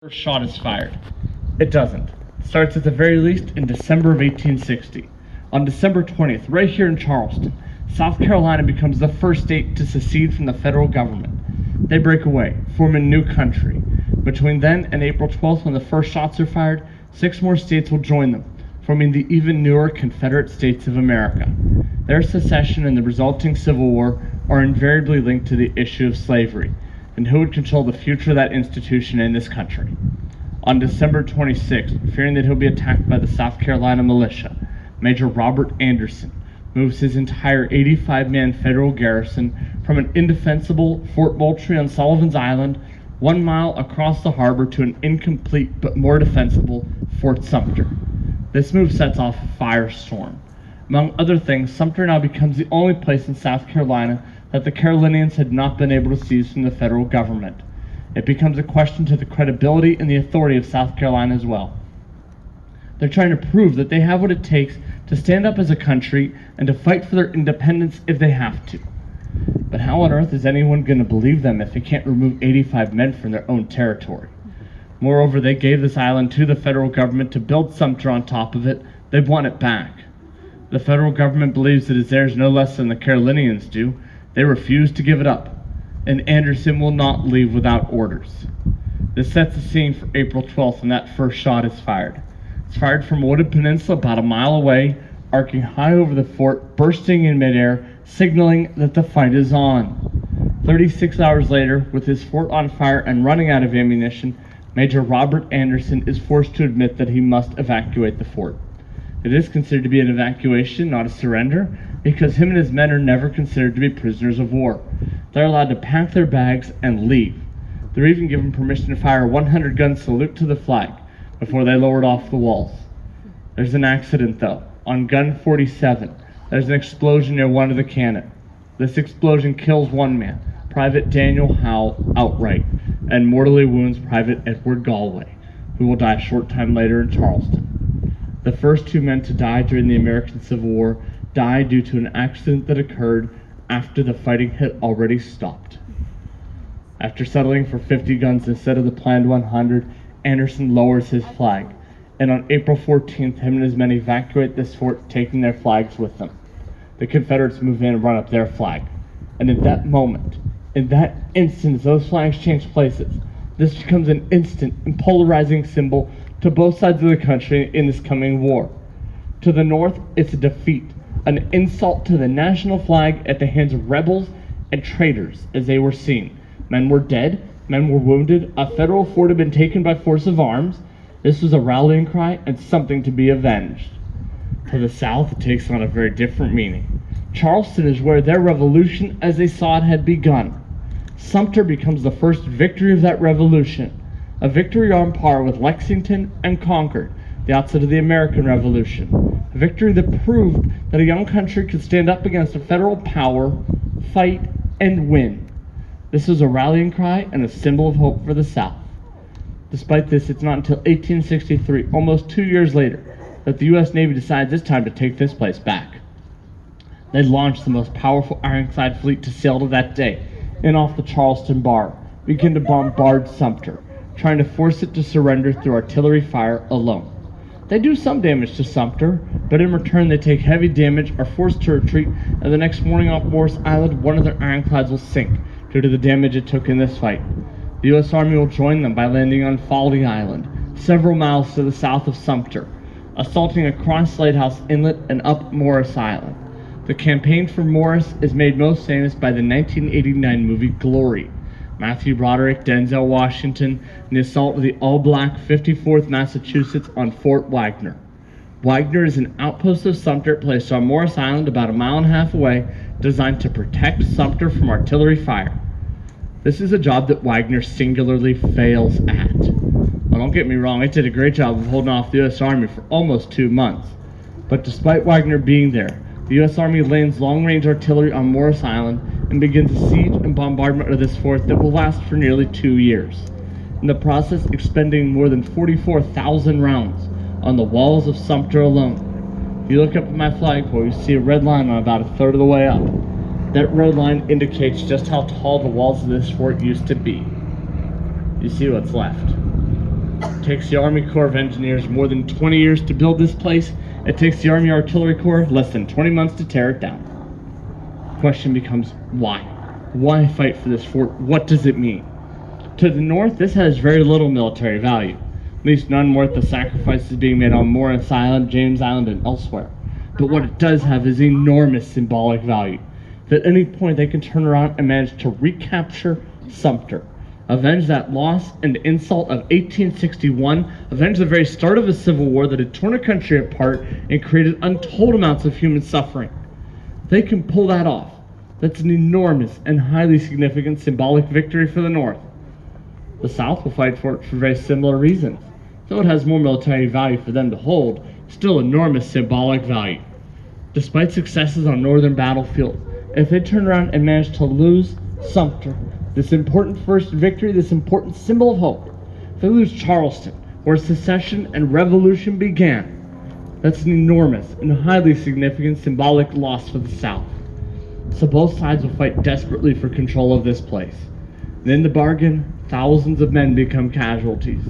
First shot is fired. It doesn't. It starts at the very least in December of 1860. On December 20th, right here in Charleston, South Carolina becomes the first state to secede from the federal government. They break away, form a new country. Between then and April 12th, when the first shots are fired, 6 more states will join them, forming the even newer Confederate States of America. Their secession and the resulting Civil War are invariably linked to the issue of slavery and who would control the future of that institution in this country. On December 26th, fearing that he'll be attacked by the South Carolina militia, Major Robert Anderson moves his entire 85-man federal garrison from an indefensible Fort Moultrie on Sullivan's Island 1 mile across the harbor to an incomplete but more defensible Fort Sumter. This move sets off a firestorm. Among other things, Sumter now becomes the only place in South Carolina that the Carolinians had not been able to seize from the federal government. It becomes a question to the credibility and the authority of South Carolina as well. They're trying to prove that they have what it takes to stand up as a country and to fight for their independence if they have to. But how on earth is anyone going to believe them if they can't remove 85 men from their own territory? Moreover, they gave this island to the federal government to build Sumter on top of it. They want it back. The federal government believes it is theirs no less than the Carolinians do. They refuse to give it up, and Anderson will not leave without orders. This sets the scene for April 12th when that first shot is fired. It's fired from a wooded peninsula about a mile away, arcing high over the fort, bursting in midair, signaling that the fight is on. 36 hours later, with his fort on fire and running out of ammunition, Major Robert Anderson is forced to admit that he must evacuate the fort. It is considered to be an evacuation, not a surrender, because him and his men are never considered to be prisoners of war. They're allowed to pack their bags and leave. They're even given permission to fire a 100-gun salute to the flag before they lowered off the walls. There's an accident, though. On gun 47, there's an explosion near one of the cannon. This explosion kills one man, Private Daniel Howe, outright, and mortally wounds Private Edward Galway, who will die a short time later in Charleston. The first 2 men to die during the American Civil War died due to an accident that occurred after the fighting had already stopped. After settling for 50 guns instead of the planned 100, Anderson lowers his flag, and on April 14th, him and his men evacuate this fort, taking their flags with them. The Confederates move in and run up their flag, and in that moment, in that instant, as those flags change places, this becomes an instant and polarizing symbol to both sides of the country in this coming war. To the north, it's a defeat, an insult to the national flag at the hands of rebels and traitors as they were seen. Men were dead, men were wounded, a federal fort had been taken by force of arms. This was a rallying cry and something to be avenged. To the south, it takes on a very different meaning. Charleston is where their revolution as they saw it had begun. Sumter becomes the first victory of that revolution, a victory on par with Lexington and Concord, the outset of the American Revolution, a victory that proved that a young country could stand up against a federal power, fight, and win. This was a rallying cry and a symbol of hope for the South. Despite this, it's not until 1863, almost 2 years later, that the U.S. Navy decides it's time to take this place back. They launched the most powerful ironclad fleet to sail to that day, in off the Charleston bar, begin to bombard Sumter, trying to force it to surrender through artillery fire alone. They do some damage to Sumter, but in return they take heavy damage, are forced to retreat, and the next morning off Morris Island, one of their ironclads will sink due to the damage it took in this fight. The U.S. Army will join them by landing on Folly Island, several miles to the south of Sumter, assaulting across Lighthouse Inlet and up Morris Island. The campaign for Morris is made most famous by the 1989 movie Glory. Matthew Broderick, Denzel Washington, and the assault of the all-black 54th Massachusetts on Fort Wagner. Wagner is an outpost of Sumter placed on Morris Island about a mile and a half away, designed to protect Sumter from artillery fire. This is a job that Wagner singularly fails at. Well, don't get me wrong, it did a great job of holding off the U.S. Army for almost 2 months. But despite Wagner being there, the U.S. Army lands long-range artillery on Morris Island and begins a siege and bombardment of this fort that will last for nearly 2 years. In the process, expending more than 44,000 rounds on the walls of Sumter alone. If you look up at my flagpole, you see a red line on about a third of the way up. That red line indicates just how tall the walls of this fort used to be. You see what's left. It takes the Army Corps of Engineers more than 20 years to build this place. It takes the Army Artillery Corps less than 20 months to tear it down. The question becomes, why? Why fight for this fort? What does it mean? To the north, this has very little military value, at least none worth the sacrifices being made on Morris Island, James Island, and elsewhere. But what it does have is enormous symbolic value. At any point, they can turn around and manage to recapture Sumter, avenge that loss and insult of 1861, avenge the very start of a civil war that had torn a country apart and created untold amounts of human suffering. They can pull that off. That's an enormous and highly significant symbolic victory for the North. The South will fight for it for very similar reasons. Though it has more military value for them to hold, still enormous symbolic value. Despite successes on northern battlefields, if they turn around and manage to lose Sumter, this important first victory, this important symbol of hope, if they lose Charleston, where secession and revolution began, that's an enormous and highly significant symbolic loss for the South. So both sides will fight desperately for control of this place. And in the bargain, thousands of men become casualties.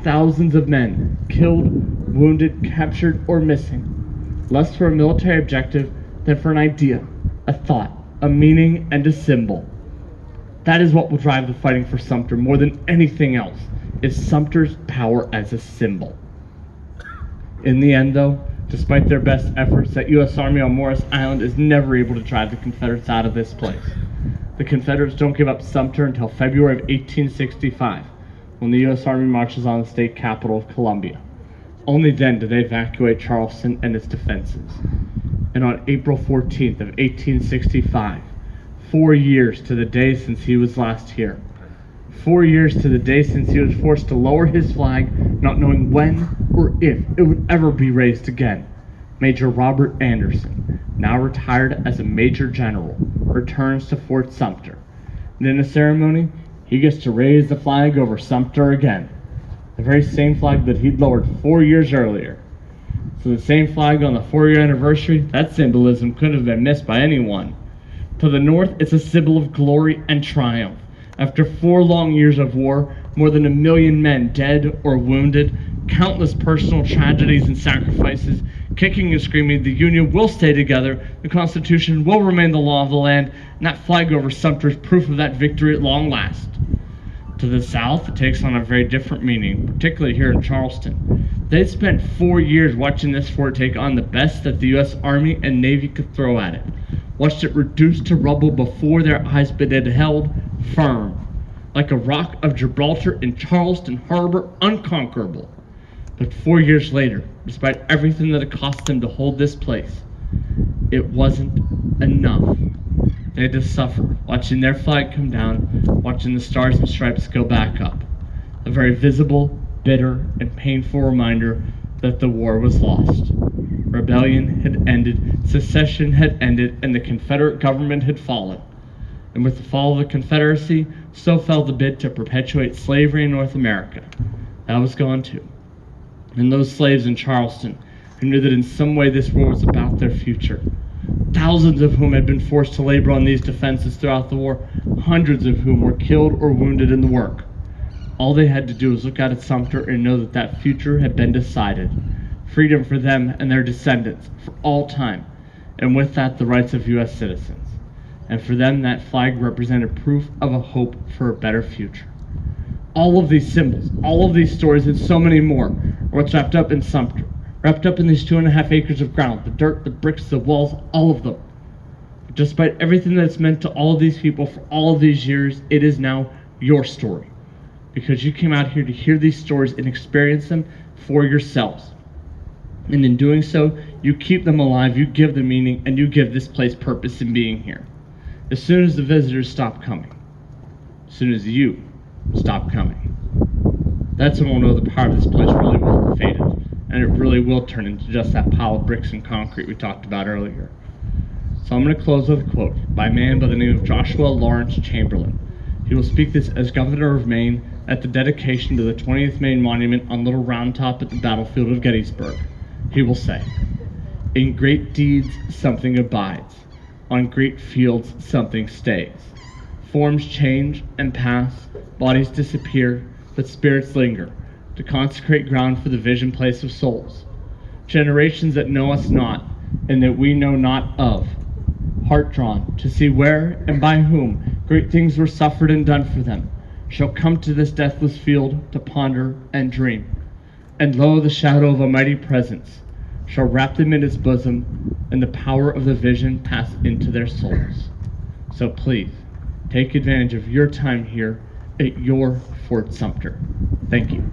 Thousands of men killed, wounded, captured, or missing. Less for a military objective than for an idea, a thought, a meaning, and a symbol. That is what will drive the fighting for Sumter more than anything else, is Sumter's power as a symbol. In the end, though, despite their best efforts, that U.S. Army on Morris Island is never able to drive the Confederates out of this place. The Confederates don't give up Sumter until February of 1865, when the U.S. Army marches on the state capital of Columbia. Only then do they evacuate Charleston and its defenses. And on April 14th of 1865, 4 years to the day since he was last here, 4 years to the day since he was forced to lower his flag, not knowing when or if it would ever be raised again, Major Robert Anderson, now retired as a Major General, returns to Fort Sumter. And in a ceremony, he gets to raise the flag over Sumter again, the very same flag that he'd lowered 4 years earlier. So the same flag on the 4-year anniversary, that symbolism couldn't have been missed by anyone. To the north, it's a symbol of glory and triumph. After 4 long years of war, more than 1 million men dead or wounded, countless personal tragedies and sacrifices, kicking and screaming, the Union will stay together, the Constitution will remain the law of the land, and that flag over Sumter is proof of that victory at long last. To the south, it takes on a very different meaning, particularly here in Charleston. They'd spent 4 years watching this fort take on the best that the U.S. Army and Navy could throw at it, watched it reduced to rubble before their eyes, but it held firm, like a rock of Gibraltar in Charleston Harbor, unconquerable. But 4 years later, despite everything that it cost them to hold this place, it wasn't enough. They had to suffer, watching their flag come down, watching the stars and stripes go back up. A very visible, bitter, and painful reminder that the war was lost. Rebellion had ended, secession had ended, and the Confederate government had fallen. And with the fall of the Confederacy, so fell the bid to perpetuate slavery in North America. That was gone too. And those slaves in Charleston, who knew that in some way this war was about their future, thousands of whom had been forced to labor on these defenses throughout the war, hundreds of whom were killed or wounded in the work. All they had to do was look out at Sumter and know that that future had been decided. Freedom for them and their descendants for all time, and with that the rights of U.S. citizens. And for them that flag represented proof of a hope for a better future. All of these symbols, all of these stories, and so many more are what's wrapped up in Sumter, wrapped up in these 2.5 acres of ground, the dirt, the bricks, the walls, all of them. But despite everything that it's meant to all of these people for all of these years, it is now your story. Because you came out here to hear these stories and experience them for yourselves. And in doing so, you keep them alive, you give them meaning, and you give this place purpose in being here. As soon as the visitors stop coming, as soon as you stop coming, that's when we'll know the power of this place really will have faded, and it really will turn into just that pile of bricks and concrete we talked about earlier. So I'm going to close with a quote by a man by the name of Joshua Lawrence Chamberlain. He will speak this as governor of Maine at the dedication to the 20th Maine Monument on Little Round Top at the battlefield of Gettysburg. He will say, "In great deeds something abides, on great fields something stays. Forms change and pass, bodies disappear, but spirits linger, to consecrate ground for the vision place of souls, generations that know us not and that we know not of, heart-drawn to see where and by whom great things were suffered and done for them, shall come to this deathless field to ponder and dream. And lo, the shadow of a mighty presence shall wrap them in its bosom, and the power of the vision pass into their souls. So please, take advantage of your time here at your Fort Sumter. Thank you.